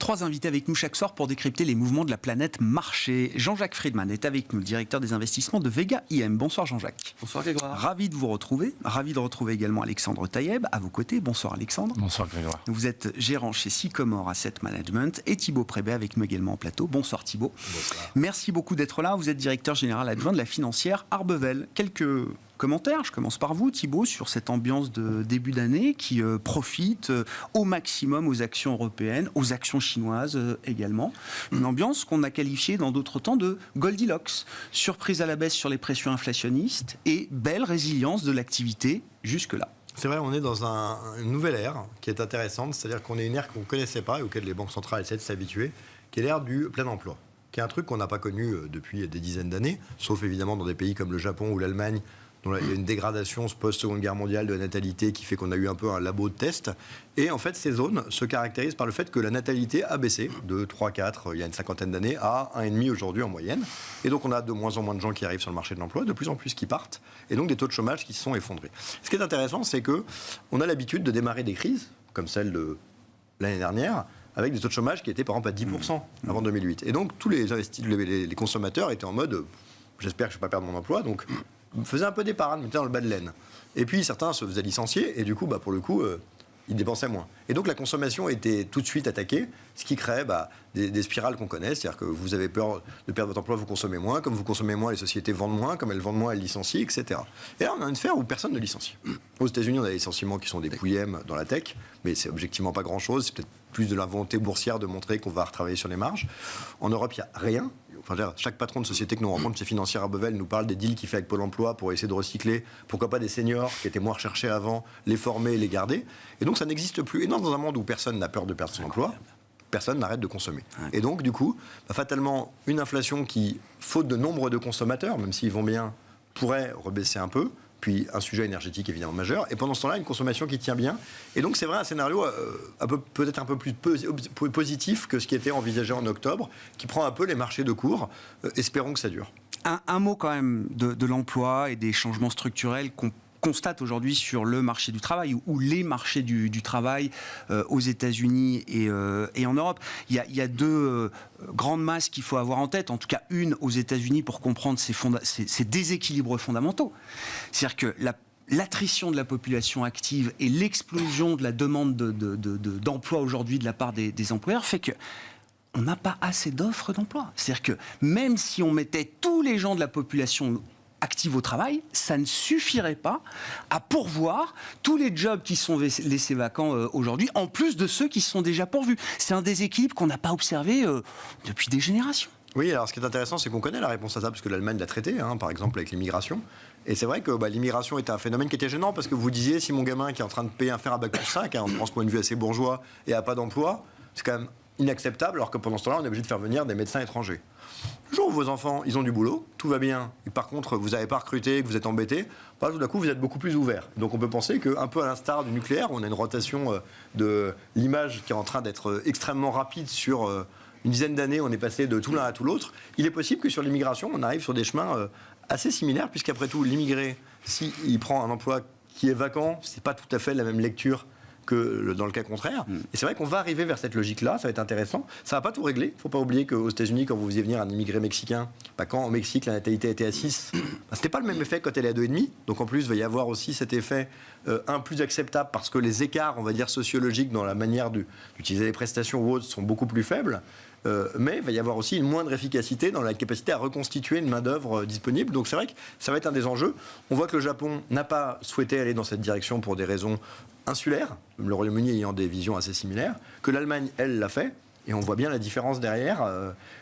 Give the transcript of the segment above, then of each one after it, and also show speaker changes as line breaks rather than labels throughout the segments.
Trois invités avec nous chaque soir pour décrypter les mouvements de la planète marché. Jean-Jacques Friedman est avec nous, le directeur des investissements de Vega IM. Bonsoir Jean-Jacques.
Bonsoir Grégoire.
Ravi de vous retrouver. Ravi de retrouver également Alexandre Taïeb à vos côtés. Bonsoir Alexandre.
Bonsoir Grégoire.
Vous êtes gérant chez Sycomore Asset Management et Thibaut Prébet avec nous également en plateau. Bonsoir Thibaut.
Bonsoir.
Merci beaucoup d'être là. Vous êtes directeur général adjoint de la financière Arbevel. Quelques commentaires, je commence par vous Thibaut, sur cette ambiance de début d'année qui profite au maximum aux actions européennes, aux actions chinoises également. Une ambiance qu'on a qualifiée dans d'autres temps de Goldilocks. Surprise à la baisse sur les pressions inflationnistes et belle résilience de l'activité jusque-là.
C'est vrai, on est dans une nouvelle ère qui est intéressante, c'est-à-dire qu'on est une ère qu'on ne connaissait pas et auquel les banques centrales essaient de s'habituer, qui est l'ère du plein emploi, qui est un truc qu'on n'a pas connu depuis des dizaines d'années, sauf évidemment dans des pays comme le Japon ou l'Allemagne, dont il y a une dégradation post-seconde guerre mondiale de la natalité qui fait qu'on a eu un peu un labo de test. Et en fait, ces zones se caractérisent par le fait que la natalité a baissé de 3-4 il y a une cinquantaine d'années à 1,5 aujourd'hui en moyenne. Et donc on a de moins en moins de gens qui arrivent sur le marché de l'emploi, de plus en plus qui partent, et donc des taux de chômage qui se sont effondrés. Ce qui est intéressant, c'est qu'on a l'habitude de démarrer des crises, comme celle de l'année dernière, avec des taux de chômage qui étaient par exemple à 10% avant 2008. Et donc tous les consommateurs étaient en mode j'espère que je ne vais pas perdre mon emploi, donc faisaient un peu d'épargne, mettaient dans le bas de laine. Et puis certains se faisaient licencier, et du coup, pour le coup, ils dépensaient moins. Et donc la consommation était tout de suite attaquée, ce qui crée des spirales qu'on connaît, c'est-à-dire que vous avez peur de perdre votre emploi, vous consommez moins, comme vous consommez moins, les sociétés vendent moins, comme elles vendent moins, elles licencient, etc. Et là, on a une sphère où personne ne licencie. Aux États-Unis, on a des licenciements qui sont des pouillèmes dans la tech, mais c'est objectivement pas grand-chose, c'est peut-être plus de la volonté boursière de montrer qu'on va retravailler sur les marges. En Europe, il n'y a rien. Enfin, chaque patron de société que nous rencontrons chez Financière Arbevel nous parle des deals qu'il fait avec Pôle emploi pour essayer de recycler, pourquoi pas des seniors qui étaient moins recherchés avant, les former et les garder. Et donc ça n'existe plus. Et non, dans un monde où personne n'a peur de perdre son emploi, personne n'arrête de consommer. Et donc du coup, fatalement, une inflation qui, faute de nombre de consommateurs, même s'ils vont bien, pourrait rebaisser un peu. Puis un sujet énergétique évidemment majeur, et pendant ce temps-là, une consommation qui tient bien. Et donc c'est vrai un scénario peut-être un peu plus positif que ce qui était envisagé en octobre, qui prend un peu les marchés de cours. Espérons que ça dure. Un
mot quand même de l'emploi et des changements structurels qu'on constate aujourd'hui sur le marché du travail ou les marchés du travail aux États-Unis et en Europe. Il y a deux grandes masses qu'il faut avoir en tête, en tout cas une aux États-Unis pour comprendre ces déséquilibres fondamentaux. C'est-à-dire que l'attrition de la population active et l'explosion de la demande d'emploi aujourd'hui de la part des employeurs fait que on n'a pas assez d'offres d'emploi. C'est-à-dire que même si on mettait tous les gens de la population active au travail, ça ne suffirait pas à pourvoir tous les jobs qui sont laissés vacants aujourd'hui, en plus de ceux qui sont déjà pourvus. C'est un déséquilibre qu'on n'a pas observé depuis des générations.
Oui, alors ce qui est intéressant, c'est qu'on connaît la réponse à ça, parce que l'Allemagne l'a traité, par exemple avec l'immigration. Et c'est vrai que l'immigration était un phénomène qui était gênant, parce que vous disiez, si mon gamin qui est en train de faire un bac+5, on prend ce point de vue assez bourgeois, et n'a pas d'emploi, c'est quand même inacceptable, alors que pendant ce temps-là, on est obligé de faire venir des médecins étrangers. Le jour où vos enfants, ils ont du boulot, tout va bien, et par contre, vous n'avez pas recruté, que vous êtes embêté, tout d'un coup, vous êtes beaucoup plus ouvert. Donc on peut penser qu'un peu à l'instar du nucléaire, on a une rotation de l'image qui est en train d'être extrêmement rapide sur une dizaine d'années, on est passé de tout l'un à tout l'autre. Il est possible que sur l'immigration, on arrive sur des chemins assez similaires, puisqu'après tout, l'immigré, s'il prend un emploi qui est vacant, c'est pas tout à fait la même lecture que dans le cas contraire. Et c'est vrai qu'on va arriver vers cette logique-là, ça va être intéressant. Ça ne va pas tout régler. Il ne faut pas oublier qu'aux États-Unis, quand vous faisiez venir un immigré mexicain, quand au Mexique, la natalité était à 6, ce n'était pas le même effet quand elle est à 2,5. Donc en plus, il va y avoir aussi cet effet plus acceptable parce que les écarts, on va dire, sociologiques dans la manière d'utiliser les prestations ou autres sont beaucoup plus faibles. Mais il va y avoir aussi une moindre efficacité dans la capacité à reconstituer une main-d'œuvre disponible. Donc c'est vrai que ça va être un des enjeux. On voit que le Japon n'a pas souhaité aller dans cette direction pour des raisons insulaires, le Royaume-Uni ayant des visions assez similaires, que l'Allemagne, elle, l'a fait. Et on voit bien la différence derrière.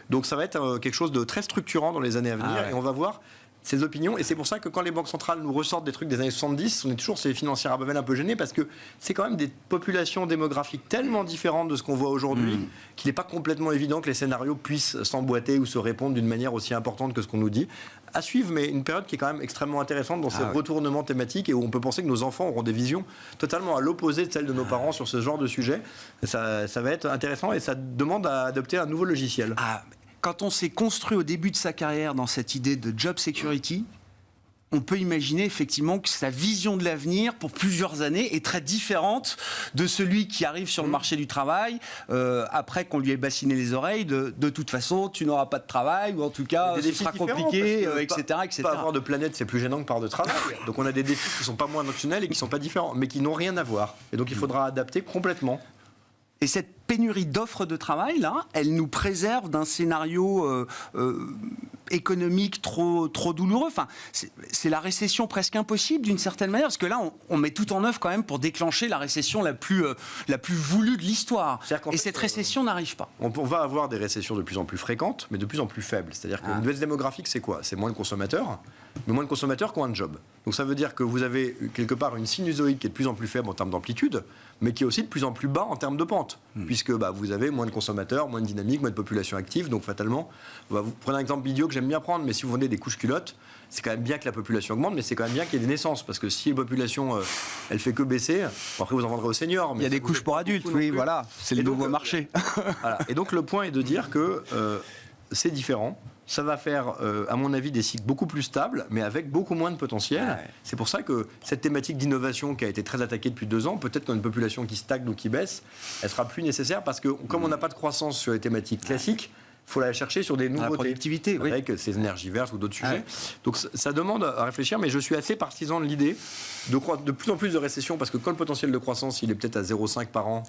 Donc ça va être quelque chose de très structurant dans les années à venir. Et on va voir ces opinions. Et c'est pour ça que quand les banques centrales nous ressortent des trucs des années 70, on est toujours, ces financières à Arbevel, un peu gênés parce que c'est quand même des populations démographiques tellement différentes de ce qu'on voit aujourd'hui qu'il n'est pas complètement évident que les scénarios puissent s'emboîter ou se répondre d'une manière aussi importante que ce qu'on nous dit. À suivre, mais une période qui est quand même extrêmement intéressante dans ces retournements thématiques et où on peut penser que nos enfants auront des visions totalement à l'opposé de celles de nos parents sur ce genre de sujet. Ça va être intéressant et ça demande à adopter un nouveau logiciel.
Quand on s'est construit au début de sa carrière dans cette idée de job security, on peut imaginer effectivement que sa vision de l'avenir pour plusieurs années est très différente de celui qui arrive sur le marché du travail après qu'on lui ait bassiné les oreilles de toute façon tu n'auras pas de travail ou en tout cas ce sera compliqué, etc.
Pas avoir de planète, c'est plus gênant que par de travail. Donc on a des défis qui ne sont pas moins notionnels et qui ne sont pas différents, mais qui n'ont rien à voir. Et donc il faudra adapter complètement.
Et cette pénurie d'offres de travail, là, elle nous préserve d'un scénario économique trop douloureux. Enfin, c'est la récession presque impossible d'une certaine manière, parce que là, on met tout en œuvre quand même pour déclencher la récession la plus voulue de l'histoire. Et cette récession n'arrive pas.
On va avoir des récessions de plus en plus fréquentes, mais de plus en plus faibles. C'est-à-dire qu'une baisse démographique, c'est quoi? C'est moins de consommateurs, mais moins de consommateurs qui ont un job. Donc ça veut dire que vous avez quelque part une sinusoïde qui est de plus en plus faible en termes d'amplitude, mais qui est aussi de plus en plus bas en termes de pente, puisque vous avez moins de consommateurs, moins de dynamique, moins de population active, donc fatalement, vous prenez un exemple idiot que j'aime bien prendre, mais si vous vendez des couches culottes, c'est quand même bien que la population augmente, mais c'est quand même bien qu'il y ait des naissances, parce que si la population, elle fait que baisser, après vous en vendrez aux seniors. Mais
il y a des couches pour adultes, oui, voilà, c'est le nouveau marché.
Voilà. Et donc le point est de dire que c'est différent. Ça va faire, à mon avis, des cycles beaucoup plus stables, mais avec beaucoup moins de potentiel. Ouais. C'est pour ça que cette thématique d'innovation qui a été très attaquée depuis 2 ans, peut-être qu'une population qui stagne ou qui baisse, elle sera plus nécessaire parce que comme on n'a pas de croissance sur les thématiques classiques, il faut la chercher sur des nouveautés,
productivité,
avec ces énergies vertes ou d'autres sujets. Donc ça demande à réfléchir, mais je suis assez partisan de l'idée de plus en plus de récession, parce que quand le potentiel de croissance il est peut-être à 0,5 par an,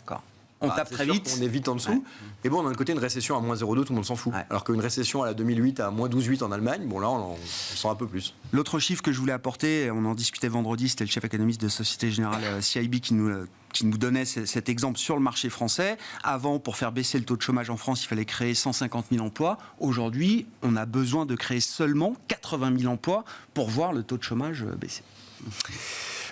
on tape très vite.
On est vite en dessous. Ouais. Et bon, d'un côté, une récession à moins 0,2, tout le monde s'en fout. Ouais. Alors qu'une récession à la 2008 à moins 12,8 en Allemagne, bon là, on sent un peu plus.
L'autre chiffre que je voulais apporter, on en discutait vendredi, c'était le chef économiste de Société Générale CIB qui nous donnait cet exemple sur le marché français. Avant, pour faire baisser le taux de chômage en France, il fallait créer 150 000 emplois. Aujourd'hui, on a besoin de créer seulement 80 000 emplois pour voir le taux de chômage baisser.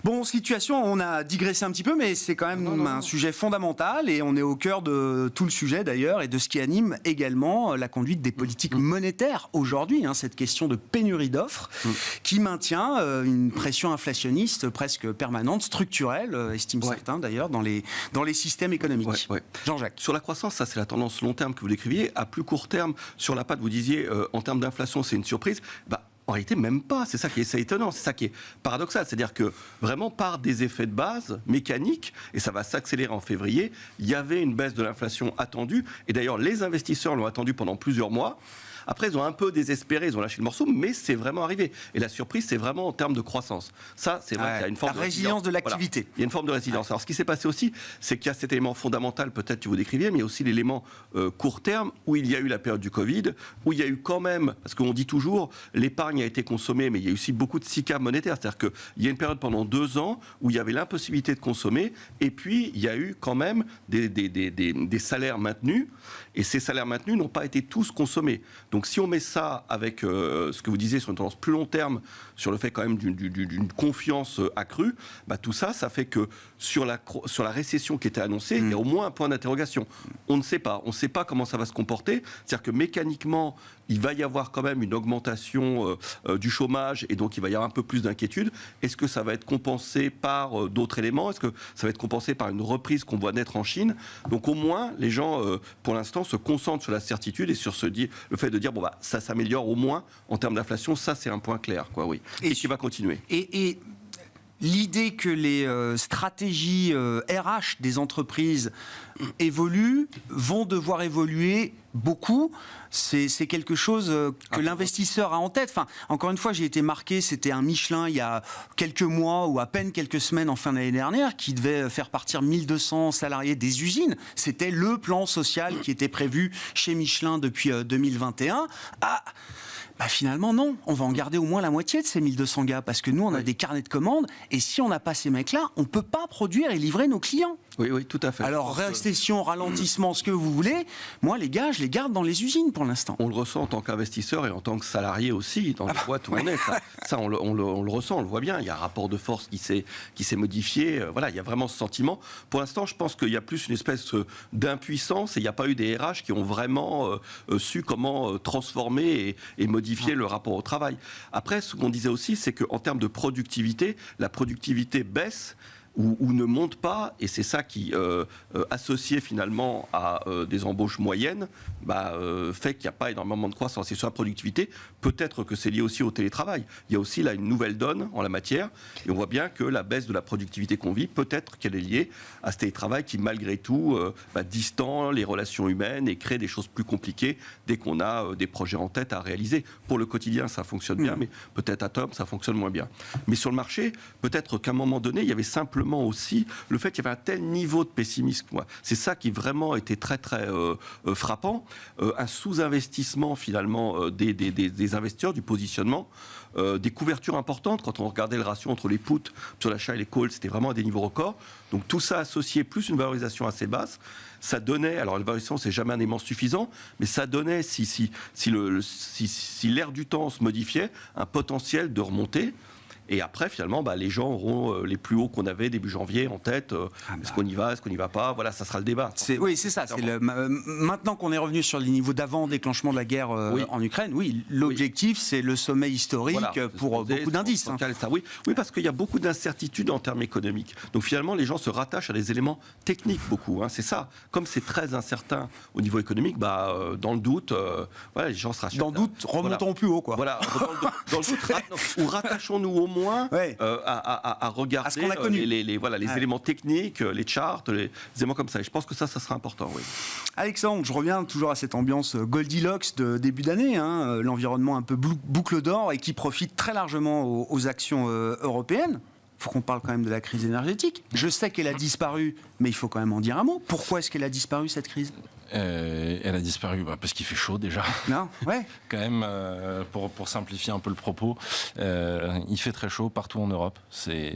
Bon, situation, on a digressé un petit peu, mais c'est quand même un sujet fondamental et on est au cœur de tout le sujet d'ailleurs et de ce qui anime également la conduite des politiques monétaires aujourd'hui, cette question de pénurie d'offres qui maintient une pression inflationniste presque permanente, structurelle, estiment certains d'ailleurs, dans les systèmes économiques. Jean-Jacques.
Sur la croissance, ça c'est la tendance long terme que vous décriviez. À plus court terme, sur la patte, vous disiez en termes d'inflation, c'est une surprise. En réalité, même pas. C'est ça qui est assez étonnant. C'est ça qui est paradoxal. C'est-à-dire que vraiment, par des effets de base mécaniques, et ça va s'accélérer en février, il y avait une baisse de l'inflation attendue. Et d'ailleurs, les investisseurs l'ont attendue pendant plusieurs mois. Après, ils ont un peu désespéré, ils ont lâché le morceau, mais c'est vraiment arrivé. Et la surprise, c'est vraiment en termes de croissance. Ça, c'est vrai qu'il y a une forme
de résilience de l'activité.
Voilà. Il y a une forme de résilience. Alors, ce qui s'est passé aussi, c'est qu'il y a cet élément fondamental, peut-être que vous décriviez, mais il y a aussi l'élément court terme, où il y a eu la période du Covid, où il y a eu quand même, parce qu'on dit toujours, l'épargne a été consommée, mais il y a eu aussi beaucoup de SICA monétaire. C'est-à-dire qu'il y a une période pendant 2 ans où il y avait l'impossibilité de consommer, et puis il y a eu quand même des salaires maintenus, et ces salaires maintenus n'ont pas été tous consommés. Donc si on met ça avec ce que vous disiez sur une tendance plus long terme, sur le fait quand même d'une confiance accrue, tout ça, ça fait que sur la récession qui était annoncée, il y a au moins un point d'interrogation. On ne sait pas. On ne sait pas comment ça va se comporter. C'est-à-dire que mécaniquement, il va y avoir quand même une augmentation du chômage et donc il va y avoir un peu plus d'inquiétude. Est-ce que ça va être compensé par d'autres éléments? Est-ce que ça va être compensé par une reprise qu'on voit naître en Chine? Donc au moins, les gens, pour l'instant, se concentrent sur la certitude et sur le fait de dire ça s'améliore au moins en termes d'inflation. Ça, c'est un point clair, oui. Et qui va continuer.
Et l'idée que les stratégies RH des entreprises vont devoir évoluer beaucoup, c'est quelque chose que l'investisseur a en tête. Enfin, encore une fois, j'ai été marqué, c'était un Michelin il y a quelques mois ou à peine quelques semaines en fin d'année dernière qui devait faire partir 1200 salariés des usines. C'était le plan social qui était prévu chez Michelin depuis 2021. Finalement, non. On va en garder au moins la moitié de ces 1200 gars parce que nous, on a des carnets de commandes et si on n'a pas ces mecs-là, on ne peut pas produire et livrer nos clients.
Oui, tout à fait.
Alors, récession, ralentissement, ce que vous voulez, moi, les gars, je les garde dans les usines pour l'instant.
On le ressent en tant qu'investisseur et en tant que salarié aussi, dans les boîtes où on est. Ça on le ressent, on le voit bien. Il y a un rapport de force qui s'est modifié. Voilà, il y a vraiment ce sentiment. Pour l'instant, je pense qu'il y a plus une espèce d'impuissance et il n'y a pas eu des RH qui ont vraiment su comment transformer et modifier le rapport au travail. Après, ce qu'on disait aussi, c'est qu'en termes de productivité, la productivité baisse. ou ne montent pas, et c'est ça qui, associé finalement à des embauches moyennes, fait qu'il n'y a pas énormément de croissance. Et sur la productivité, peut-être que c'est lié aussi au télétravail. Il y a aussi là une nouvelle donne en la matière, et on voit bien que la baisse de la productivité qu'on vit, peut-être qu'elle est liée à ce télétravail qui, malgré tout, distend les relations humaines et crée des choses plus compliquées dès qu'on a des projets en tête à réaliser. Pour le quotidien, ça fonctionne bien, mais peut-être à terme, ça fonctionne moins bien. Mais sur le marché, peut-être qu'à un moment donné, il y avait simplement aussi le fait qu'il y avait un tel niveau de pessimisme. C'est ça qui vraiment était très très frappant. Un sous-investissement finalement des investisseurs, du positionnement, des couvertures importantes. Quand on regardait le ratio entre les puts sur l'achat et les calls, c'était vraiment à des niveaux records. Donc tout ça associé, plus une valorisation assez basse, ça donnait, alors la valorisation c'est jamais un élément suffisant, mais ça donnait, si l'air du temps se modifiait, un potentiel de remontée. Et après, finalement, les gens auront les plus hauts qu'on avait début janvier en tête. Est-ce qu'on y va, est-ce qu'on n'y va pas? Voilà, ça sera le débat.
Oui, c'est ça. Maintenant qu'on est revenu sur les niveaux d'avant déclenchement de la guerre en Ukraine, l'objectif, c'est le sommet historique pour beaucoup d'indices.
Oui, parce qu'il y a beaucoup d'incertitudes en termes économiques. Donc finalement, les gens se rattachent à des éléments techniques beaucoup. C'est ça. Comme c'est très incertain au niveau économique, dans le doute, les gens se rassurent.
Dans le doute, remontons plus haut.
Voilà, dans le doute, ou rattachons-nous au moins à regarder les éléments techniques, les charts, les éléments comme ça. Et je pense que ça sera important. Oui.
Alexandre, je reviens toujours à cette ambiance Goldilocks de début d'année, l'environnement un peu boucle d'or et qui profite très largement aux actions européennes. Il faut qu'on parle quand même de la crise énergétique. Je sais qu'elle a disparu, mais il faut quand même en dire un mot. Pourquoi est-ce qu'elle a disparu, cette crise ?
Elle a disparu parce qu'il fait chaud déjà.
Non, ouais.
Quand même, pour simplifier un peu le propos, il fait très chaud partout en Europe. C'est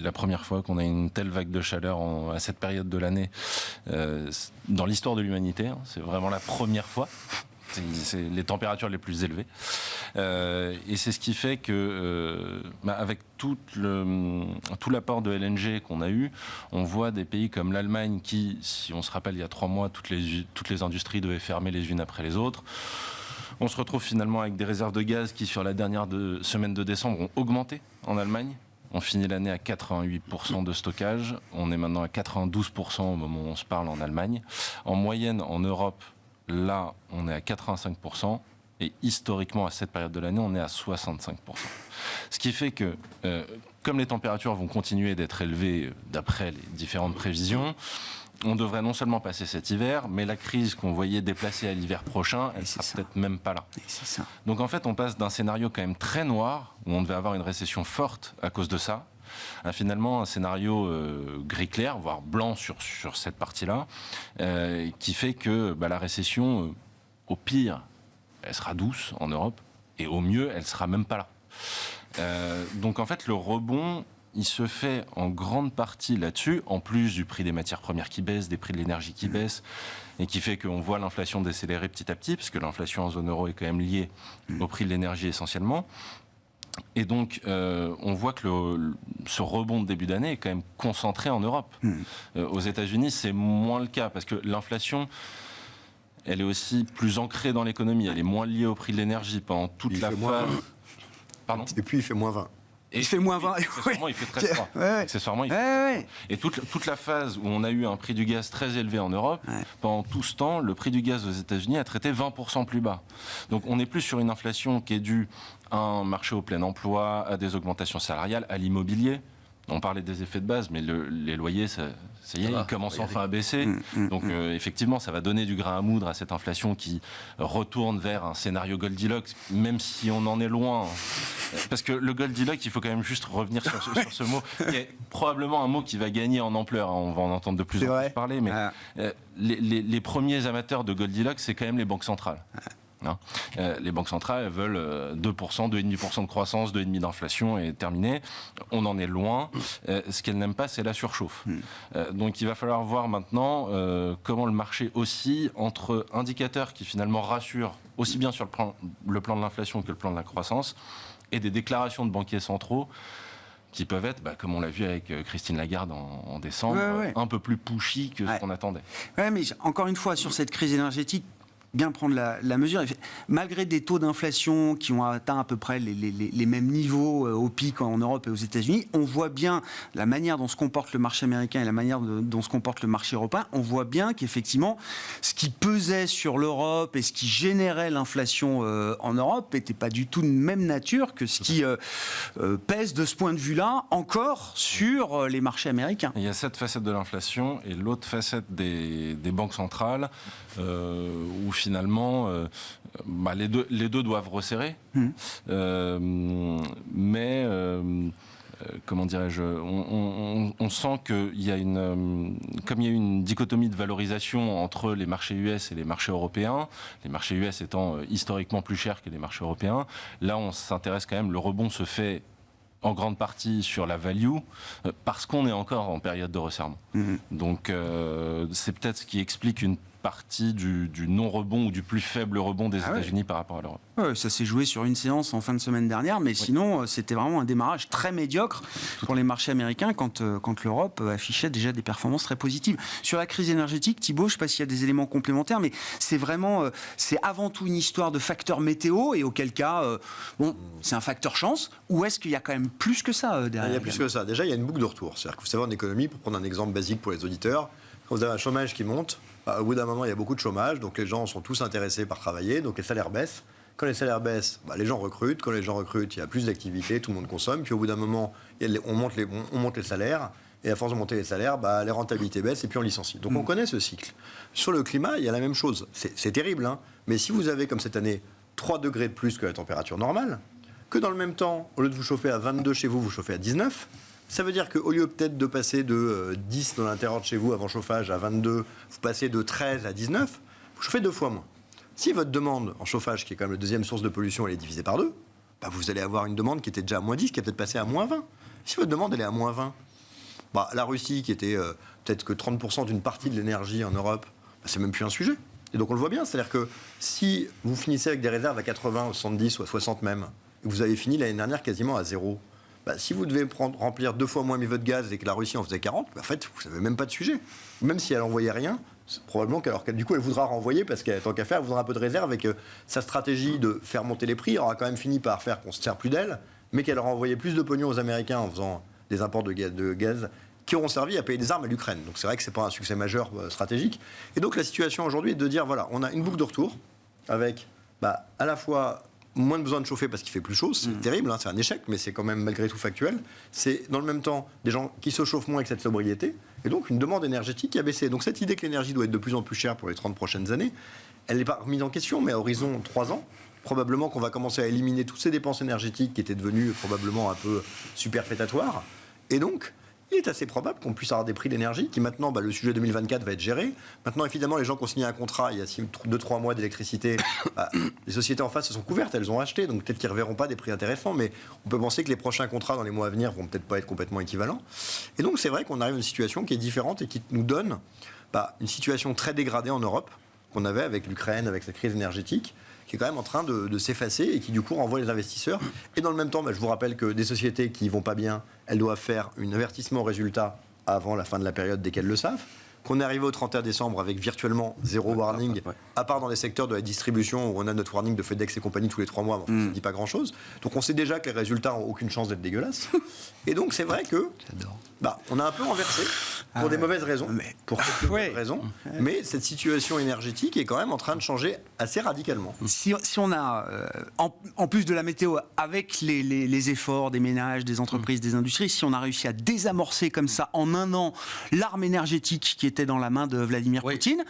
la première fois qu'on a une telle vague de chaleur à cette période de l'année dans l'histoire de l'humanité. C'est vraiment la première fois. C'est les températures les plus élevées. Et c'est ce qui fait que, avec tout l'apport de LNG qu'on a eu, on voit des pays comme l'Allemagne qui, si on se rappelle, il y a 3 mois, toutes les industries devaient fermer les unes après les autres. On se retrouve finalement avec des réserves de gaz qui, sur la dernière semaine de décembre, ont augmenté en Allemagne. On finit l'année à 88% de stockage. On est maintenant à 92% au moment où on se parle en Allemagne. En moyenne, en Europe, là, on est à 85%, et historiquement, à cette période de l'année, on est à 65%. Ce qui fait que, comme les températures vont continuer d'être élevées d'après les différentes prévisions, on devrait non seulement passer cet hiver, mais la crise qu'on voyait déplacer à l'hiver prochain, elle sera peut-être même pas là. Donc en fait, on passe d'un scénario quand même très noir, où on devait avoir une récession forte à cause de ça, à finalement un scénario gris clair, voire blanc sur cette partie-là, qui fait que la récession, au pire, elle sera douce en Europe, et au mieux, elle sera même pas là. Donc en fait, le rebond, il se fait en grande partie là-dessus, en plus du prix des matières premières qui baisse, des prix de l'énergie qui baissent, et qui fait qu'on voit l'inflation décélérer petit à petit, parce que l'inflation en zone euro est quand même liée au prix de l'énergie essentiellement. Et donc, on voit que ce rebond de début d'année est quand même concentré en Europe. Aux États-Unis, c'est moins le cas, parce que l'inflation, elle est aussi plus ancrée dans l'économie, elle est moins liée au prix de l'énergie pendant toute la phase.
Pardon ? Et puis, il fait moins 20.
Il fait moins 20.
Accessoirement, il fait très froid. Accessoirement, il fait froid. Et toute la phase où on a eu un prix du gaz très élevé en Europe, pendant tout ce temps, le prix du gaz aux États-Unis a traité 20% plus bas. Donc on n'est plus sur une inflation qui est due à un marché au plein emploi, à des augmentations salariales, à l'immobilier. On parlait des effets de base, mais les loyers, ça y est, ils commencent enfin à baisser. Donc effectivement, ça va donner du grain à moudre à cette inflation qui retourne vers un scénario Goldilocks, même si on en est loin. Parce que le Goldilocks, il faut quand même juste revenir sur ce mot, qui est probablement un mot qui va gagner en ampleur. On va en entendre de plus en plus parler, mais les premiers amateurs de Goldilocks, c'est quand même les banques centrales. Les banques centrales, elles veulent 2%, 2,5% de croissance, 2,5% d'inflation et terminé. On en est loin. Ce qu'elles n'aiment pas, c'est la surchauffe. Donc il va falloir voir maintenant comment le marché oscille entre indicateurs qui finalement rassurent aussi bien sur le plan de l'inflation que le plan de la croissance et des déclarations de banquiers centraux qui peuvent être, comme on l'a vu avec Christine Lagarde en décembre, un peu plus pushy que ce qu'on attendait.
Ouais, mais encore une fois, sur cette crise énergétique, bien prendre la mesure. Malgré des taux d'inflation qui ont atteint à peu près les mêmes niveaux au pic en Europe et aux États-Unis, on voit bien la manière dont se comporte le marché américain et la manière dont se comporte le marché européen. On voit bien qu'effectivement, ce qui pesait sur l'Europe et ce qui générait l'inflation en Europe n'était pas du tout de même nature que ce qui pèse de ce point de vue-là encore sur les marchés américains.
Il y a cette facette de l'inflation et l'autre facette des banques centrales où finalement les deux doivent resserrer. Mais comment dirais-je, on sent qu'il y a comme il y a une dichotomie de valorisation entre les marchés US et les marchés européens, les marchés US étant historiquement plus chers que les marchés européens, là on s'intéresse quand même, le rebond se fait en grande partie sur la value, parce qu'on est encore en période de resserrement. Donc c'est peut-être ce qui explique une partie du non-rebond ou du plus faible rebond des États-Unis par rapport à l'Europe.
Ouais, ça s'est joué sur une séance en fin de semaine dernière, mais sinon c'était vraiment un démarrage très médiocre pour les marchés américains quand l'Europe affichait déjà des performances très positives. Sur la crise énergétique, Thibault, je ne sais pas s'il y a des éléments complémentaires, mais c'est vraiment, c'est avant tout une histoire de facteur météo, et auquel cas, c'est un facteur chance, ou est-ce qu'il y a quand même plus que ça derrière?
Il y a plus que ça. Déjà, il y a une boucle de retour. C'est-à-dire que vous savez, en économie, pour prendre un exemple basique pour les auditeurs, quand vous avez un chômage qui monte, au bout d'un moment, il y a beaucoup de chômage, donc les gens sont tous intéressés par travailler, donc les salaires baissent. Quand les salaires baissent, les gens recrutent. Quand les gens recrutent, il y a plus d'activité, tout le monde consomme. Puis au bout d'un moment, on monte les salaires. Et à force de monter les salaires, les rentabilités baissent et puis on licencie. Donc on connaît ce cycle. Sur le climat, il y a la même chose. C'est terrible, hein. Mais si vous avez, comme cette année, 3 degrés de plus que la température normale, que dans le même temps, au lieu de vous chauffer à 22 chez vous, vous chauffez à 19, ça veut dire qu'au lieu peut-être de passer de 10 dans l'intérieur de chez vous avant chauffage à 22, vous passez de 13 à 19, vous chauffez 2 fois moins. Si votre demande en chauffage, qui est quand même la deuxième source de pollution, elle est divisée par 2, vous allez avoir une demande qui était déjà à moins 10, qui est peut-être passée à moins 20. Si votre demande elle est à moins 20, la Russie, qui était peut-être que 30% d'une partie de l'énergie en Europe, c'est même plus un sujet. Et donc on le voit bien, c'est-à-dire que si vous finissez avec des réserves à 80, 70 ou à 60 même, et que vous avez fini l'année dernière quasiment à 0, si vous devez remplir 2 fois moins votre gaz et que la Russie en faisait 40, en fait, vous n'avez même pas de sujet. Même si elle n'envoyait rien, c'est probablement du coup, elle voudra renvoyer parce qu'elle, tant qu'à faire, elle voudra un peu de réserve et que sa stratégie de faire monter les prix aura quand même fini par faire qu'on se sert plus d'elle, mais qu'elle aura envoyé plus de pognon aux Américains en faisant des imports de gaz qui auront servi à payer des armes à l'Ukraine. Donc c'est vrai que ce n'est pas un succès majeur stratégique. Et donc la situation aujourd'hui est de dire, voilà, on a une boucle de retour avec à la fois moins de besoin de chauffer parce qu'il fait plus chaud, c'est terrible, hein, c'est un échec, mais c'est quand même malgré tout factuel. C'est dans le même temps des gens qui se chauffent moins avec cette sobriété, et donc une demande énergétique qui a baissé. Donc cette idée que l'énergie doit être de plus en plus chère pour les 30 prochaines années, elle n'est pas remise en question, mais à horizon 3 ans, probablement qu'on va commencer à éliminer toutes ces dépenses énergétiques qui étaient devenues probablement un peu superfétatoires, et donc il est assez probable qu'on puisse avoir des prix d'énergie qui maintenant, le sujet 2024 va être géré. Maintenant, évidemment, les gens qui ont signé un contrat il y a 2-3 mois d'électricité, les sociétés en face se sont couvertes, elles ont acheté, donc peut-être qu'ils ne reverront pas des prix intéressants, mais on peut penser que les prochains contrats dans les mois à venir vont peut-être pas être complètement équivalents. Et donc c'est vrai qu'on arrive à une situation qui est différente et qui nous donne une situation très dégradée en Europe qu'on avait avec l'Ukraine, avec cette crise énergétique, qui est quand même en train de s'effacer et qui du coup renvoie les investisseurs. Et dans le même temps, je vous rappelle que des sociétés qui vont pas bien, elles doivent faire un avertissement au résultat avant la fin de la période dès qu'elles le savent. Qu'on est arrivé au 31 décembre avec virtuellement zéro warning, à part dans les secteurs de la distribution où on a notre warning de FedEx et compagnie tous les 3 mois, ça ne dit pas grand-chose. Donc on sait déjà que les résultats n'ont aucune chance d'être dégueulasses. Et donc c'est vrai que on a un peu renversé pour des mauvaises raisons, mais cette situation énergétique est quand même en train de changer assez radicalement.
Si on a, en plus de la météo, avec les efforts des ménages, des entreprises, des industries, si on a réussi à désamorcer comme ça en un an l'arme énergétique qui était dans la main de Vladimir Poutine,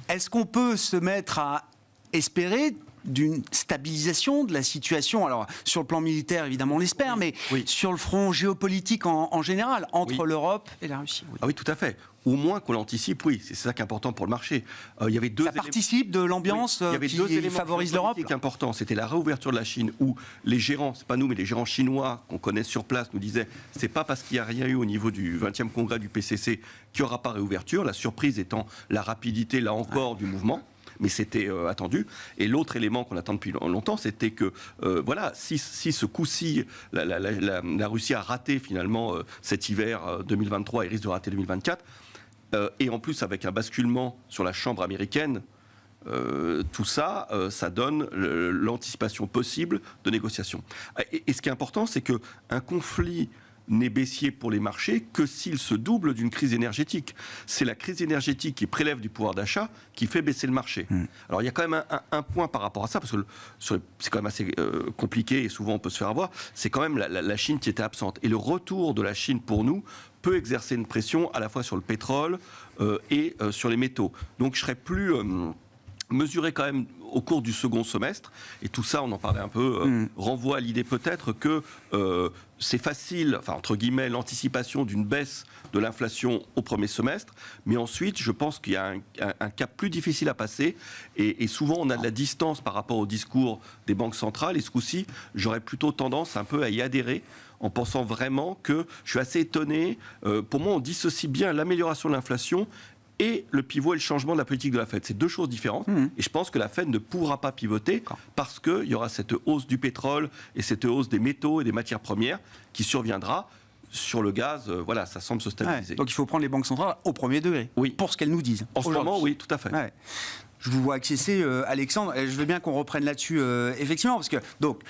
est-ce qu'on peut se mettre à espérer d'une stabilisation de la situation, alors sur le plan militaire évidemment on l'espère, mais sur le front géopolitique en général, entre l'Europe et la Russie.
Oui, tout à fait. Au moins qu'on l'anticipe, c'est ça qui est important pour le marché. Il y avait
ça participe de l'ambiance qui favorise l'Europe.
Ce qui est important, c'était la réouverture de la Chine où les gérants, c'est pas nous, mais les gérants chinois qu'on connaît sur place nous disaient c'est pas parce qu'il n'y a rien eu au niveau du 20e congrès du PCC qu'il n'y aura pas réouverture. La surprise étant la rapidité, là encore, du mouvement. Mais c'était attendu. Et l'autre élément qu'on attend depuis longtemps, c'était que, si ce coup-ci, la Russie a raté finalement cet hiver 2023 et risque de rater 2024, et en plus avec un basculement sur la Chambre américaine, tout ça, ça donne l'anticipation possible de négociations. Et ce qui est important, c'est qu'un conflit n'est baissier pour les marchés que s'il se double d'une crise énergétique. C'est la crise énergétique qui prélève du pouvoir d'achat qui fait baisser le marché. Alors il y a quand même un point par rapport à ça, parce que c'est quand même assez compliqué et souvent on peut se faire avoir, c'est quand même la Chine qui était absente. Et le retour de la Chine pour nous peut exercer une pression à la fois sur le pétrole et sur les métaux. Donc je serais plus mesuré quand même au cours du second semestre, et tout ça, on en parlait un peu, renvoie à l'idée peut-être que c'est facile, enfin entre guillemets, l'anticipation d'une baisse de l'inflation au premier semestre, mais ensuite, je pense qu'il y a un cap plus difficile à passer, et souvent on a de la distance par rapport au discours des banques centrales, et ce coup-ci, j'aurais plutôt tendance un peu à y adhérer, en pensant vraiment que je suis assez étonné, pour moi on dissocie bien l'amélioration de l'inflation et le pivot et le changement de la politique de la Fed. C'est deux choses différentes. Et je pense que la Fed ne pourra pas pivoter parce qu'il y aura cette hausse du pétrole et cette hausse des métaux et des matières premières qui surviendra. Sur le gaz, voilà, ça semble se stabiliser.
Ouais, donc il faut prendre les banques centrales au premier degré, pour ce qu'elles nous disent.
En ce moment, oui, tout à fait.
Ouais. Je vous vois acquiescer, Alexandre. Je veux bien qu'on reprenne là-dessus, effectivement, parce que donc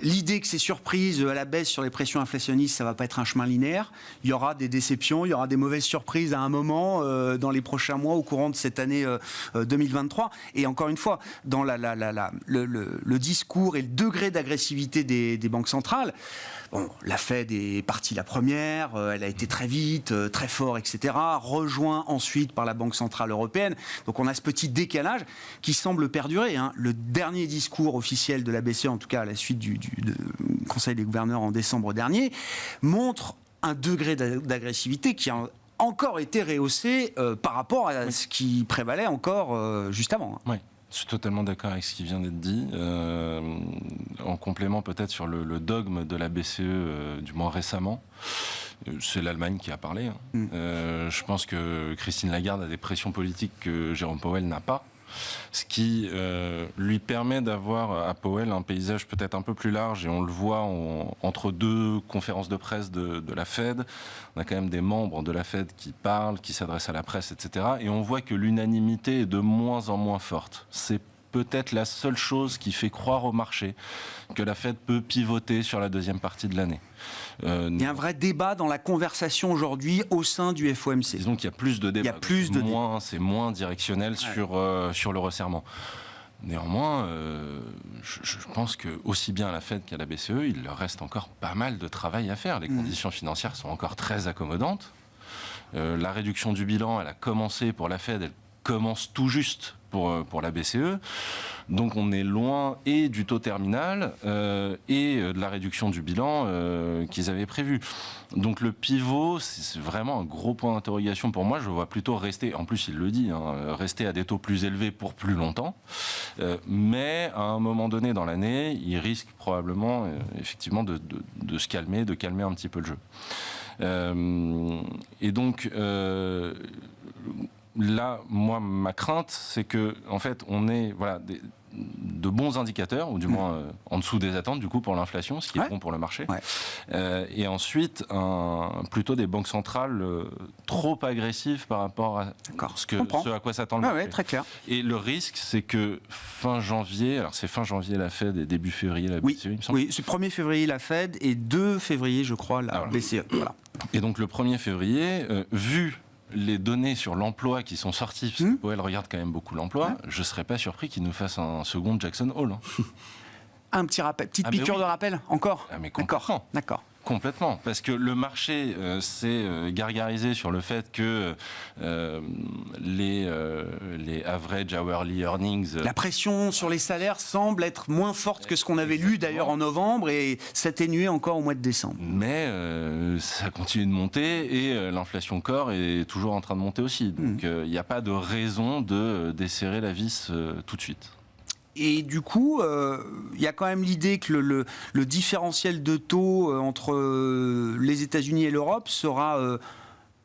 l'idée que ces surprises à la baisse sur les pressions inflationnistes, ça va pas être un chemin linéaire. Il y aura des déceptions, il y aura des mauvaises surprises à un moment dans les prochains mois, au courant de cette année 2023. Et encore une fois, dans le discours et le degré d'agressivité des banques centrales. Bon, la Fed est partie la première, elle a été très vite, très fort, etc. Rejoint ensuite par la Banque Centrale Européenne. Donc on a ce petit décalage qui semble perdurer. Le dernier discours officiel de la BCE, en tout cas à la suite du Conseil des gouverneurs en décembre dernier, montre un degré d'agressivité qui a encore été rehaussé par rapport à ce qui prévalait encore juste avant.
Oui. Je suis totalement d'accord avec ce qui vient d'être dit. En complément peut-être sur le dogme de la BCE, du moins récemment, c'est l'Allemagne qui a parlé. Je pense que Christine Lagarde a des pressions politiques que Jérôme Powell n'a pas. Ce qui lui permet d'avoir à Powell un paysage peut-être un peu plus large, et on le voit entre deux conférences de presse de la Fed. On a quand même des membres de la Fed qui parlent, qui s'adressent à la presse, etc. Et on voit que l'unanimité est de moins en moins forte. C'est peut-être la seule chose qui fait croire au marché que la Fed peut pivoter sur la deuxième partie de l'année.
Il y a un vrai débat dans la conversation aujourd'hui au sein du FOMC.
Disons qu'il y a plus de débats. C'est moins directionnel sur le resserrement. Néanmoins, je pense que aussi bien à la Fed qu'à la BCE, il leur reste encore pas mal de travail à faire. Les conditions financières sont encore très accommodantes. La réduction du bilan, elle a commencé pour la Fed, elle commence tout juste pour la BCE. Donc on est loin et du taux terminal et de la réduction du bilan qu'ils avaient prévu. Donc le pivot, c'est vraiment un gros point d'interrogation pour moi. Je vois plutôt rester, en plus il le dit, rester à des taux plus élevés pour plus longtemps. Mais à un moment donné dans l'année, il risque probablement effectivement de se calmer, de calmer un petit peu le jeu. Et donc... là, moi, ma crainte, c'est que, en fait, on ait de bons indicateurs, ou du moins en dessous des attentes, du coup, pour l'inflation, ce qui est bon pour le marché. Et ensuite, plutôt des banques centrales trop agressives par rapport à ce à quoi s'attend le marché.
Très clair.
Et le risque, c'est que fin janvier, alors c'est fin janvier la Fed et début février la BCE, il me semble.
Oui, c'est 1er février la Fed et 2 février, je crois, la BCE. Voilà.
Et donc le 1er février, vu les données sur l'emploi qui sont sorties, parce que Powell regarde quand même beaucoup l'emploi, je ne serais pas surpris qu'il nous fasse un second Jackson Hole.
Un petit rappel, petite piqûre de rappel, encore.
Mais complètement.
D'accord.
Complètement, parce que le marché s'est gargarisé sur le fait que les average hourly earnings...
La pression sur les salaires semble être moins forte que ce qu'on avait lu d'ailleurs en novembre et s'atténuer encore au mois de décembre.
Mais ça continue de monter et l'inflation core est toujours en train de monter aussi. Donc il n'y a pas de raison de desserrer la vis tout de suite.
Et du coup, il y a quand même l'idée que le différentiel de taux entre les États-Unis et l'Europe sera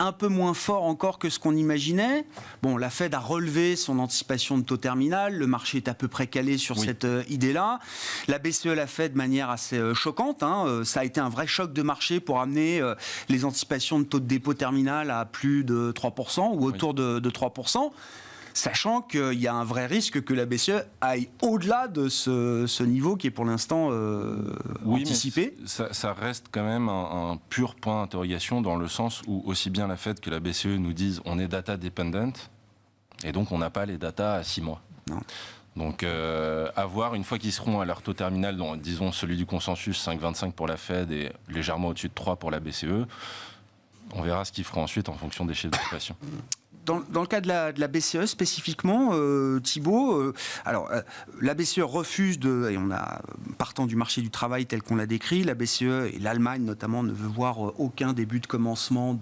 un peu moins fort encore que ce qu'on imaginait. Bon, la Fed a relevé son anticipation de taux terminal, le marché est à peu près calé sur cette idée-là. La BCE l'a fait de manière assez choquante, ça a été un vrai choc de marché pour amener les anticipations de taux de dépôt terminal à plus de 3% ou autour de 3%. Sachant qu'il y a un vrai risque que la BCE aille au-delà de ce niveau qui est pour l'instant anticipé.
Mais ça reste quand même un pur point d'interrogation dans le sens où aussi bien la Fed que la BCE nous disent on est data dependent et donc on n'a pas les data à 6 mois.
Non.
Donc à voir une fois qu'ils seront à leur taux terminal, disons celui du consensus 5,25 pour la Fed et légèrement au-dessus de 3 pour la BCE, on verra ce qu'ils feront ensuite en fonction des chiffres d'inflation.
Dans le cas de la BCE spécifiquement, Thibault, la BCE refuse et partant du marché du travail tel qu'on l'a décrit, la BCE et l'Allemagne notamment ne veut voir aucun début de commencement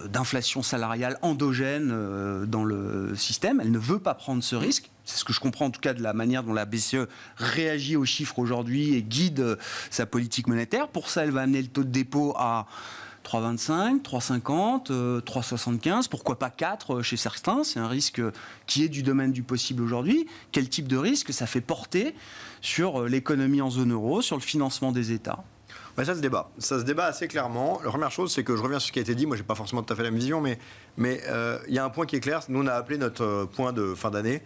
d'inflation salariale endogène dans le système. Elle ne veut pas prendre ce risque. C'est ce que je comprends en tout cas de la manière dont la BCE réagit aux chiffres aujourd'hui et guide sa politique monétaire. Pour ça, elle va amener le taux de dépôt à 3,25, 3,50, 3,75, pourquoi pas 4 chez certains. C'est un risque qui est du domaine du possible aujourd'hui. Quel type de risque ça fait porter sur l'économie en zone euro, sur le financement des États ?
Ouais, ça se débat. Ça se débat assez clairement. La première chose, c'est que je reviens sur ce qui a été dit. Moi, j'ai pas forcément tout à fait la même vision, mais il y a un point qui est clair. Nous, on a appelé notre point de fin d'année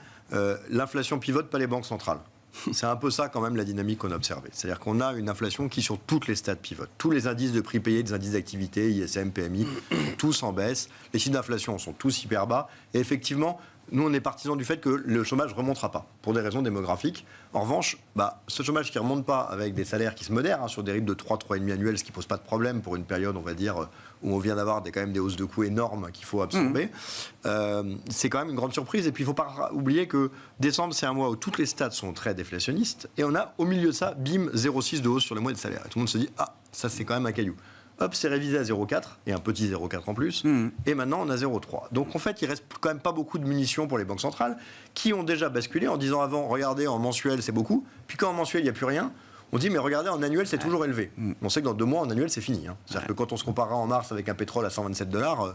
l'inflation pivote, pas les banques centrales. C'est un peu ça quand même la dynamique qu'on a observée. C'est-à-dire qu'on a une inflation qui sur toutes les stats pivote. Tous les indices de prix payés, des indices d'activité, ISM, PMI, sont tous en baisse. Les chiffres d'inflation sont tous hyper bas. Et effectivement, nous on est partisans du fait que le chômage ne remontera pas, pour des raisons démographiques. En revanche, ce chômage qui ne remonte pas avec des salaires qui se modèrent, sur des rythmes de 3,5 annuels, ce qui ne pose pas de problème pour une période, on va dire, où on vient d'avoir quand même des hausses de coûts énormes qu'il faut absorber, c'est quand même une grande surprise. Et puis il ne faut pas oublier que décembre, c'est un mois où toutes les stats sont très déflationnistes, et on a au milieu de ça, bim, 0,6 de hausse sur les mois de salaire. Et tout le monde se dit, ça c'est quand même un caillou. Hop, c'est révisé à 0,4, et un petit 0,4 en plus, et maintenant on a 0,3. Donc en fait, il reste quand même pas beaucoup de munitions pour les banques centrales, qui ont déjà basculé en disant avant, regardez, en mensuel c'est beaucoup, puis quand en mensuel il n'y a plus rien, on dit mais regardez, en annuel c'est toujours élevé. On sait que dans 2 mois, en annuel c'est fini. C'est-à-dire que quand on se comparera en mars avec un pétrole à $127,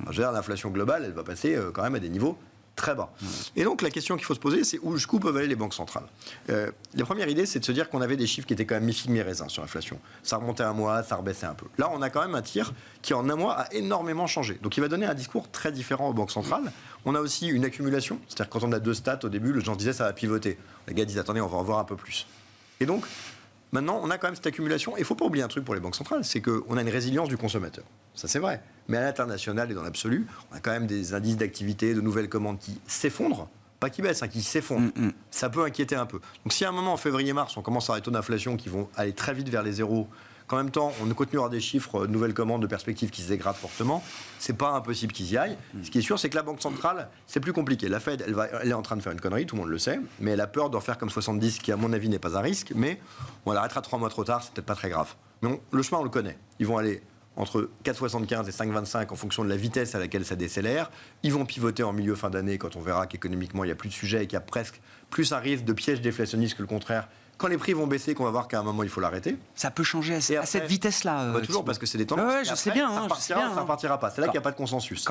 l'inflation globale, elle va passer quand même à des niveaux très bas. Et donc la question qu'il faut se poser, c'est où jusqu'où peuvent aller les banques centrales. La première idée, c'est de se dire qu'on avait des chiffres qui étaient quand même mi-figue mi-raisin sur l'inflation. Ça remontait un mois, ça rebaissait un peu. Là, on a quand même un tir qui en un mois a énormément changé. Donc il va donner un discours très différent aux banques centrales. On a aussi une accumulation, c'est-à-dire que quand on a 2 stats au début, les gens disaient ça va pivoter. Les gars disent attendez, on va en voir un peu plus. Et donc maintenant, on a quand même cette accumulation. Et il ne faut pas oublier un truc pour les banques centrales, c'est qu'on a une résilience du consommateur. Ça, c'est vrai. Mais à l'international et dans l'absolu, on a quand même des indices d'activité, de nouvelles commandes qui s'effondrent. Pas qui baissent, qui s'effondrent. Ça peut inquiéter un peu. Donc si à un moment, en février-mars, on commence à avoir des taux d'inflation qui vont aller très vite vers les zéros, qu'en même temps, on continuera des chiffres, de nouvelles commandes, de perspectives qui se dégradent fortement, c'est pas impossible qu'ils y aillent. Ce qui est sûr, c'est que la Banque centrale, c'est plus compliqué. La Fed, elle est en train de faire une connerie, tout le monde le sait, mais elle a peur d'en faire comme 70, qui à mon avis n'est pas un risque, mais on l'arrêtera 3 mois trop tard, c'est peut-être pas très grave. Mais le chemin, on le connaît. Ils vont aller entre 4,75 et 5,25 en fonction de la vitesse à laquelle ça décélère. Ils vont pivoter en milieu fin d'année quand on verra qu'économiquement, il n'y a plus de sujet et qu'il y a presque plus un risque de piège déflationniste que le contraire. Quand les prix vont baisser, qu'on va voir qu'à un moment, il faut l'arrêter.
Ça peut changer à cette vitesse-là.
Toujours, parce que c'est des tendances.
Ouais, je sais bien.
Ça repartira pas. C'est là qu'il n'y a pas de consensus.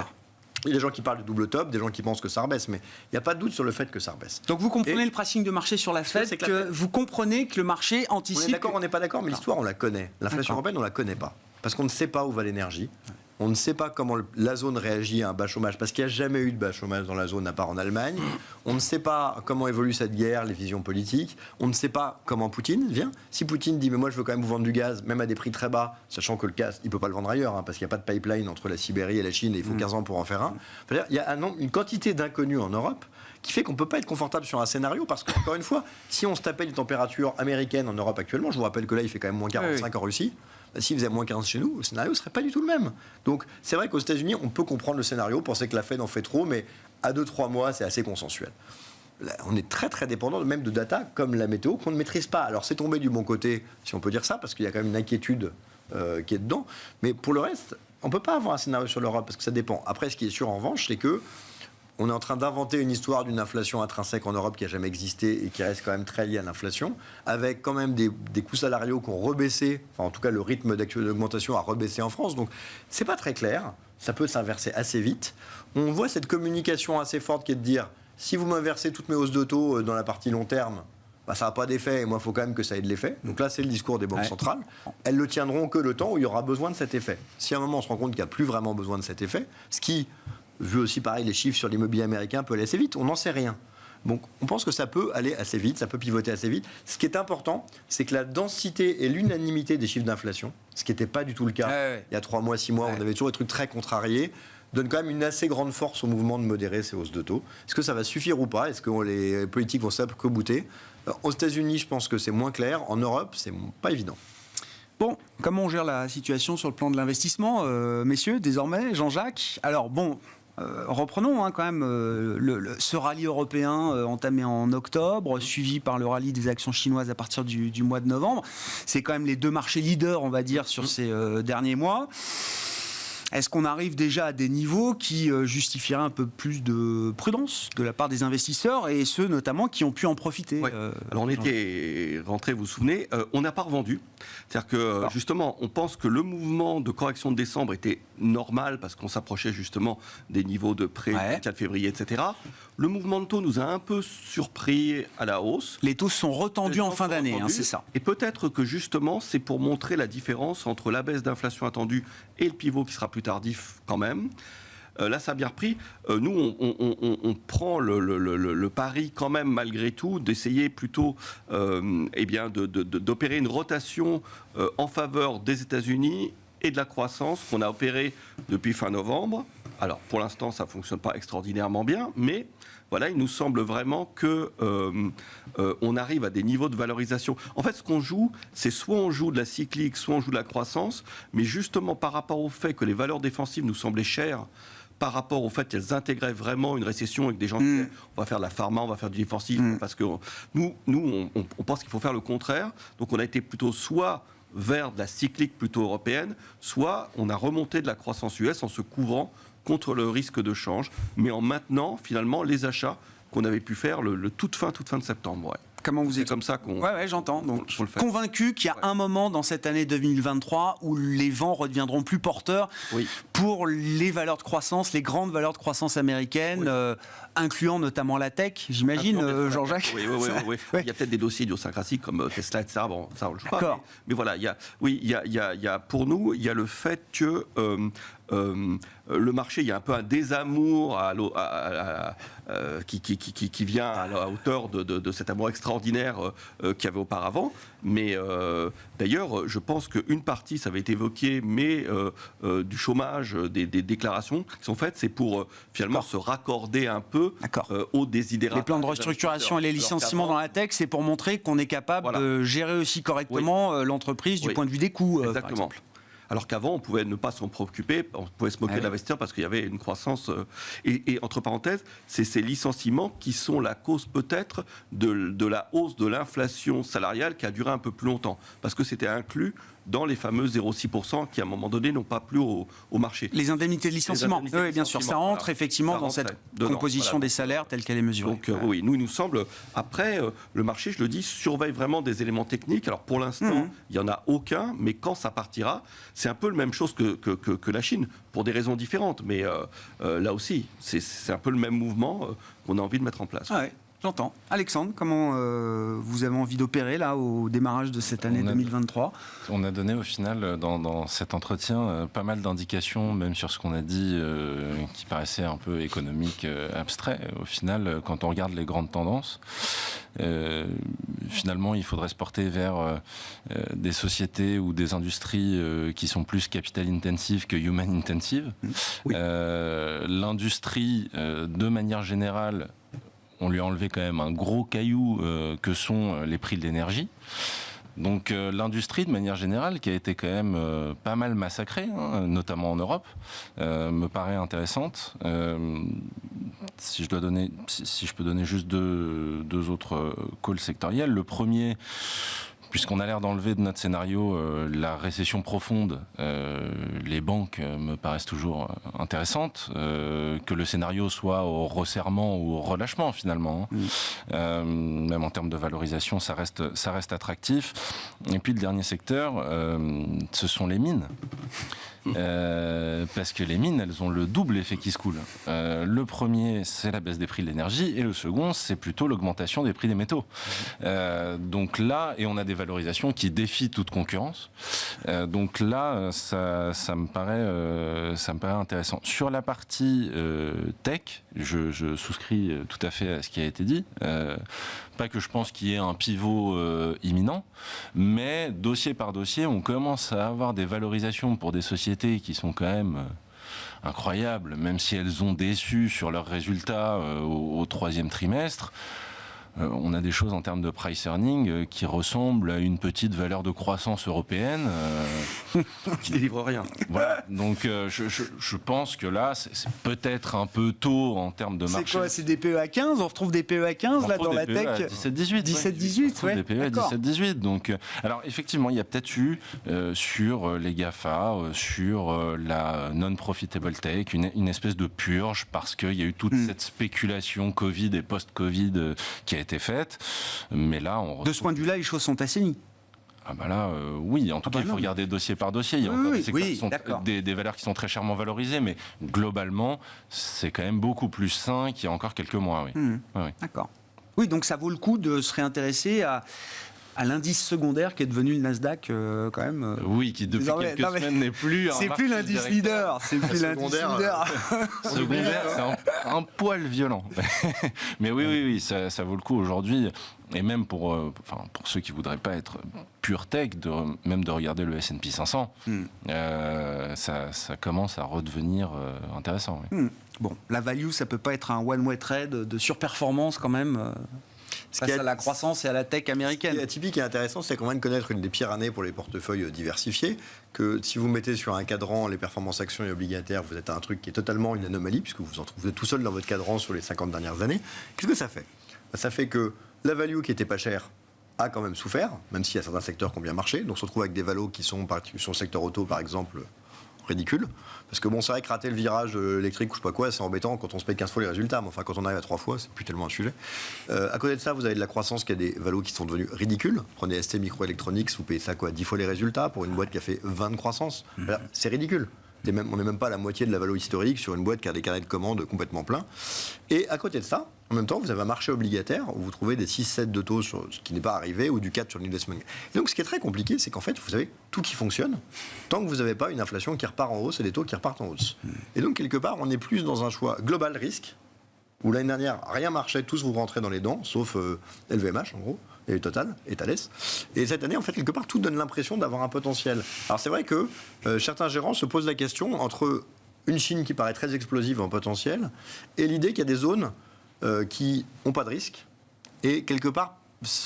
Il y a des gens qui parlent de double top, des gens qui pensent que ça rebaisse, mais il n'y a pas de doute sur le fait que ça rebaisse.
Donc vous comprenez le pricing de marché sur la Fed, vous comprenez que le marché anticipe...
On est d'accord, on n'est pas d'accord, mais l'histoire, on la connaît. L'inflation européenne, on ne la connaît pas. Parce qu'on ne sait pas où va l'énergie. On ne sait pas comment la zone réagit à un bas chômage, parce qu'il n'y a jamais eu de bas chômage dans la zone, à part en Allemagne. On ne sait pas comment évolue cette guerre, les visions politiques. On ne sait pas comment Poutine vient. Si Poutine dit « mais moi je veux quand même vous vendre du gaz, même à des prix très bas », sachant que le gaz, il ne peut pas le vendre ailleurs, parce qu'il n'y a pas de pipeline entre la Sibérie et la Chine, et il faut 15 ans pour en faire un. Il y a une quantité d'inconnus en Europe qui fait qu'on ne peut pas être confortable sur un scénario, parce qu'encore une fois, si on se tapait les températures américaines en Europe actuellement, je vous rappelle que là il fait quand même moins 45 en Russie, s'il faisait moins 15 chez nous, le scénario ne serait pas du tout le même. Donc c'est vrai qu'aux États-Unis, on peut comprendre le scénario, penser que la Fed en fait trop, mais à 2-3 mois, c'est assez consensuel. Là, on est très très dépendant même de data comme la météo qu'on ne maîtrise pas. Alors c'est tombé du bon côté, si on peut dire ça, parce qu'il y a quand même une inquiétude qui est dedans. Mais pour le reste, on ne peut pas avoir un scénario sur l'Europe, parce que ça dépend. Après, ce qui est sûr en revanche, c'est que on est en train d'inventer une histoire d'une inflation intrinsèque en Europe qui n'a jamais existé et qui reste quand même très liée à l'inflation, avec quand même des coûts salariaux qui ont rebaissé, enfin en tout cas le rythme d'augmentation a rebaissé en France. Donc c'est pas très clair. ça peut s'inverser assez vite. On voit cette communication assez forte qui est de dire, si vous m'inversez toutes mes hausses de taux dans la partie long terme, ça n'a pas d'effet et moi il faut quand même que ça ait de l'effet. Donc là c'est le discours des banques centrales. Elles ne tiendront que le temps où il y aura besoin de cet effet. Si à un moment on se rend compte qu'il n'y a plus vraiment besoin de cet effet, ce qui, vu aussi pareil les chiffres sur l'immobilier américain, peut aller assez vite, on n'en sait rien. Donc on pense que ça peut aller assez vite, ça peut pivoter assez vite. Ce qui est important, c'est que la densité et l'unanimité des chiffres d'inflation, ce qui n'était pas du tout le cas il y a 3 mois, 6 mois, on avait toujours des trucs très contrariés, donne quand même une assez grande force au mouvement de modérer ces hausses de taux. Est-ce que ça va suffire ou pas? Est-ce que les politiques vont s'accouter? Aux États-Unis, je pense que c'est moins clair. En Europe, c'est pas évident.
Bon, comment on gère la situation sur le plan de l'investissement, messieurs, désormais, Jean-Jacques? Alors bon, reprenons quand même ce rallye européen entamé en octobre, suivi par le rallye des actions chinoises à partir du mois de novembre. C'est quand même les deux marchés leaders, on va dire, sur ces derniers mois. Est-ce qu'on arrive déjà à des niveaux qui justifieraient un peu plus de prudence de la part des investisseurs et ceux notamment qui ont pu en profiter?
Alors on était rentré, vous vous souvenez, on n'a pas revendu. C'est-à-dire que justement, on pense que le mouvement de correction de décembre était normal parce qu'on s'approchait justement des niveaux de prêt du 4 février, etc. Le mouvement de taux nous a un peu surpris à la hausse.
Les taux sont retendus en fin d'année, c'est ça.
Et peut-être que justement, c'est pour montrer la différence entre la baisse d'inflation attendue et le pivot qui sera plus tardif quand même. Là, ça a bien repris. Nous, on prend le pari quand même, malgré tout, d'essayer plutôt d'opérer une rotation en faveur des États-Unis et de la croissance qu'on a opérée depuis fin novembre. Alors, pour l'instant, ça ne fonctionne pas extraordinairement bien, mais voilà, il nous semble vraiment qu'on arrive à des niveaux de valorisation. En fait, ce qu'on joue, c'est soit on joue de la cyclique, soit on joue de la croissance, mais justement par rapport au fait que les valeurs défensives nous semblaient chères, par rapport au fait qu'elles intégraient vraiment une récession avec des gens qui disaient on va faire de la pharma, on va faire du défensif, parce que nous on pense qu'il faut faire le contraire. Donc on a été plutôt soit vers de la cyclique plutôt européenne, soit on a remonté de la croissance US en se couvrant contre le risque de change, mais en maintenant finalement les achats qu'on avait pu faire le toute fin de septembre.
Comment vous êtes
comme ça qu'on...
Ouais, j'entends. Donc, convaincu qu'il y a un moment dans cette année 2023 où les vents redeviendront plus porteurs pour les valeurs de croissance, les grandes valeurs de croissance américaines, incluant notamment la tech, j'imagine, Jean-Jacques.
Oui. Il y a peut-être des dossiers idiosyncrasiques comme Tesla, etc. Bon, ça, on le joue pas. Mais voilà, il y a pour nous, il y a le fait que le marché, il y a un peu un désamour qui vient à la hauteur de cet amour extraordinaire qu'il y avait auparavant. Mais d'ailleurs, je pense qu'une partie, ça avait été évoqué, mais du chômage, des déclarations qui sont faites, c'est pour finalement se raccorder un peu aux désidératas.
Les plans de restructuration et les licenciements dans la tech, c'est pour montrer qu'on est capable de gérer aussi correctement l'entreprise du point de vue des coûts, par exemple.
Alors qu'avant, on pouvait ne pas s'en préoccuper, on pouvait se moquer de l'investisseur parce qu'il y avait une croissance. Et entre parenthèses, c'est ces licenciements qui sont la cause peut-être de la hausse de l'inflation salariale qui a duré un peu plus longtemps. Parce que c'était inclus dans les fameux 0,6% qui, à un moment donné, n'ont pas plu au marché.
Les indemnités de licenciement, oui, bien sûr. Ça rentre effectivement dans cette composition des salaires telle qu'elle est mesurée.
Donc oui, nous, il nous semble... Après, le marché, je le dis, surveille vraiment des éléments techniques. Alors pour l'instant, il n'y en a aucun, mais quand ça partira, c'est un peu la même chose que la Chine, pour des raisons différentes. Mais là aussi, c'est un peu le même mouvement qu'on a envie de mettre en place.
Ouais. J'entends. Alexandre, comment vous avez envie d'opérer là au démarrage de cette année 2023 ?
On a donné au final dans cet entretien pas mal d'indications, même sur ce qu'on a dit qui paraissait un peu économique, abstrait. Au final, quand on regarde les grandes tendances, finalement il faudrait se porter vers des sociétés ou des industries qui sont plus capital intensives que human intensive. L'industrie, de manière générale, on lui a enlevé quand même un gros caillou que sont les prix de l'énergie. Donc l'industrie, de manière générale, qui a été quand même pas mal massacrée, notamment en Europe, me paraît intéressante. Si je peux donner juste deux autres calls sectoriels. Le premier, puisqu'on a l'air d'enlever de notre scénario la récession profonde, les banques me paraissent toujours intéressantes, que le scénario soit au resserrement ou au relâchement finalement. Même en termes de valorisation, ça reste attractif. Et puis le dernier secteur, ce sont les mines. Parce que les mines, elles ont le double effet qui se coule. Le premier, c'est la baisse des prix de l'énergie, et le second, c'est plutôt l'augmentation des prix des métaux. Donc là, et on a des valorisations qui défient toute concurrence. Donc là, ça me paraît intéressant. Sur la partie tech, je souscris tout à fait à ce qui a été dit. Pas que je pense qu'il y ait un pivot imminent, mais dossier par dossier, on commence à avoir des valorisations pour des sociétés qui sont quand même incroyables, même si elles ont déçu sur leurs résultats au troisième trimestre. On a des choses en termes de price earning qui ressemblent à une petite valeur de croissance européenne.
Qui délivre rien.
Voilà. Donc je pense que là, c'est peut-être un peu tôt en termes de marché.
C'est quoi? C'est des PE à 15? On retrouve des PE à 15 là dans la tech?
17-18.
17-18, ouais.
Des PE à 17-18. Donc, alors effectivement, il y a peut-être eu sur les GAFA, sur la non-profitable tech, une espèce de purge parce qu'il y a eu toute cette spéculation Covid et post-Covid qui a été faite. Mais là,
de ce point de vue-là, les choses sont assainies.
Ah bah là, oui, en tout cas, il faut regarder dossier par dossier. Il y a encore des secteurs qui sont des valeurs qui sont très chèrement valorisées, mais globalement, c'est quand même beaucoup plus sain qu'il y a encore quelques mois. Oui. Oui.
D'accord. Oui, donc ça vaut le coup de se réintéresser à l'indice secondaire qui est devenu le Nasdaq quand même.
Oui, qui depuis quelques semaines n'est plus.
C'est plus l'indice leader. C'est plus l'indice leader.
Secondaire, c'est un poil violent. Mais oui, ça vaut le coup aujourd'hui. Et même pour ceux qui voudraient pas être pure tech, même de regarder le S&P 500, ça commence à redevenir intéressant. Oui.
Bon, la value, ça peut pas être un one-way trade de surperformance quand même. Face à la croissance et à la tech américaine.
Ce qui est atypique et intéressant, c'est qu'on vient de connaître une des pires années pour les portefeuilles diversifiés, que si vous mettez sur un cadran les performances actions et obligataires, vous êtes à un truc qui est totalement une anomalie, puisque vous êtes tout seul dans votre cadran sur les 50 dernières années. Qu'est-ce que ça fait? Ça fait que la value qui était pas chère a quand même souffert, même s'il y a certains secteurs qui ont bien marché. Donc on se retrouve avec des valos qui sont, sur le secteur auto par exemple, ridicule. Parce que bon, c'est vrai que rater le virage électrique ou je sais pas quoi, c'est embêtant quand on se paye 15 fois les résultats. Mais enfin, quand on arrive à 3 fois, c'est plus tellement un sujet. À côté de ça, vous avez de la croissance qui a des valos qui sont devenus ridicules. Prenez ST Microelectronics, vous payez ça quoi, 10 fois les résultats pour une boîte qui a fait 20 de croissance. Alors, c'est ridicule. On n'est même pas à la moitié de la valo historique sur une boîte qui a des carnets de commandes complètement pleins. Et à côté de ça, en même temps, vous avez un marché obligataire où vous trouvez des 6-7 de taux, ce qui n'est pas arrivé, ou du 4 sur l'investment. Et donc, ce qui est très compliqué, c'est qu'en fait, vous avez tout qui fonctionne tant que vous n'avez pas une inflation qui repart en hausse et des taux qui repartent en hausse. Et donc, quelque part, on est plus dans un choix global risque, où l'année dernière, rien marchait, tous vous rentrez dans les dents, sauf LVMH, en gros, et Total, et Thales. Et cette année, en fait, quelque part, tout donne l'impression d'avoir un potentiel. Alors, c'est vrai que certains gérants se posent la question entre une Chine qui paraît très explosive en potentiel et l'idée qu'il y a des zones qui n'ont pas de risque. Et quelque part,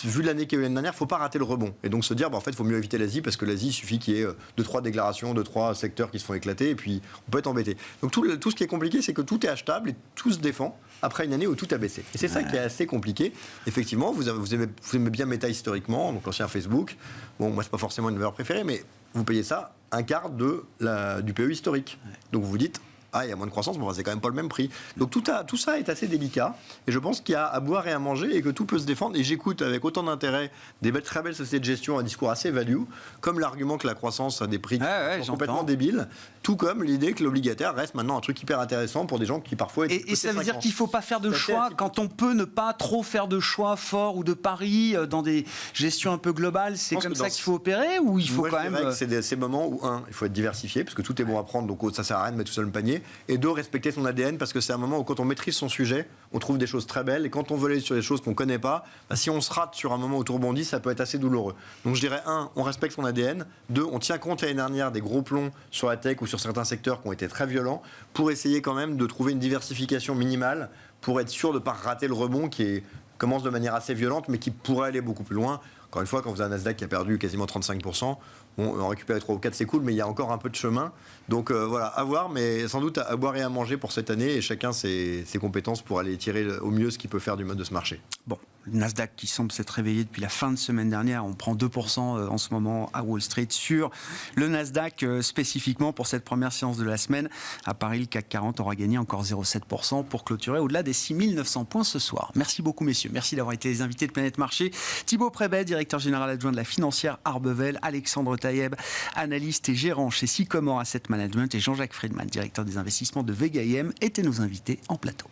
vu l'année qu'il y a eu l'année dernière, il ne faut pas rater le rebond. Et donc se dire, en fait, il faut mieux éviter l'Asie parce que l'Asie, il suffit qu'il y ait 2-3 déclarations, 2-3 secteurs qui se font éclater et puis on peut être embêté. Donc tout ce qui est compliqué, c'est que tout est achetable et tout se défend après une année où tout a baissé. Et c'est ça qui est assez compliqué. Effectivement, vous aimez bien Meta historiquement, donc l'ancien Facebook. Bon, moi, c'est pas forcément une valeur préférée, mais vous payez ça un quart du PE historique. Donc vous vous dites, il y a moins de croissance, mais c'est quand même pas le même prix. Donc tout ça est assez délicat. Et je pense qu'il y a à boire et à manger et que tout peut se défendre. Et j'écoute avec autant d'intérêt des très belles sociétés de gestion, un discours assez value, comme l'argument que la croissance a des prix complètement débiles, tout comme l'idée que l'obligataire reste maintenant un truc hyper intéressant pour des gens qui parfois...
Et ça veut dire qu'il ne faut pas faire de choix quand on peut ne pas trop faire de choix forts ou de paris dans des gestions un peu globales. C'est comme ça qu'il faut opérer ou il faut quand même...
C'est ces moments où, il faut être diversifié, parce que tout est bon à prendre, donc ça sert à rien de mettre tout ça dans le panier. Et deux, respecter son ADN, parce que c'est un moment où quand on maîtrise son sujet, on trouve des choses très belles. Et quand on veut aller sur des choses qu'on ne connaît pas, si on se rate sur un moment où tout rebondit, ça peut être assez douloureux. Donc je dirais, on respecte son ADN. Deux, on tient compte l'année dernière des gros plombs sur la tech ou sur certains secteurs qui ont été très violents, pour essayer quand même de trouver une diversification minimale, pour être sûr de ne pas rater le rebond qui commence de manière assez violente, mais qui pourrait aller beaucoup plus loin. Encore une fois, quand vous avez un Nasdaq qui a perdu quasiment 35%, on récupère 3 ou 4, c'est cool, mais il y a encore un peu de chemin. Donc voilà, à voir, mais sans doute à boire et à manger pour cette année, et chacun ses compétences pour aller tirer au mieux ce qu'il peut faire du mode de ce marché.
Bon, Le Nasdaq qui semble s'être réveillé depuis la fin de semaine dernière. On prend 2% en ce moment à Wall Street sur le Nasdaq spécifiquement pour cette première séance de la semaine. À Paris, le CAC 40 aura gagné encore 0,7% pour clôturer au-delà des 6900 points ce soir. Merci beaucoup messieurs. Merci d'avoir été les invités de Planète Marché. Thibaut Prébet, directeur général adjoint de la financière Arbevel. Alexandre Taïeb, analyste et gérant chez Sycomore Asset Management. Et Jean-Jacques Friedman, directeur des investissements de Vega IM, étaient nos invités en plateau.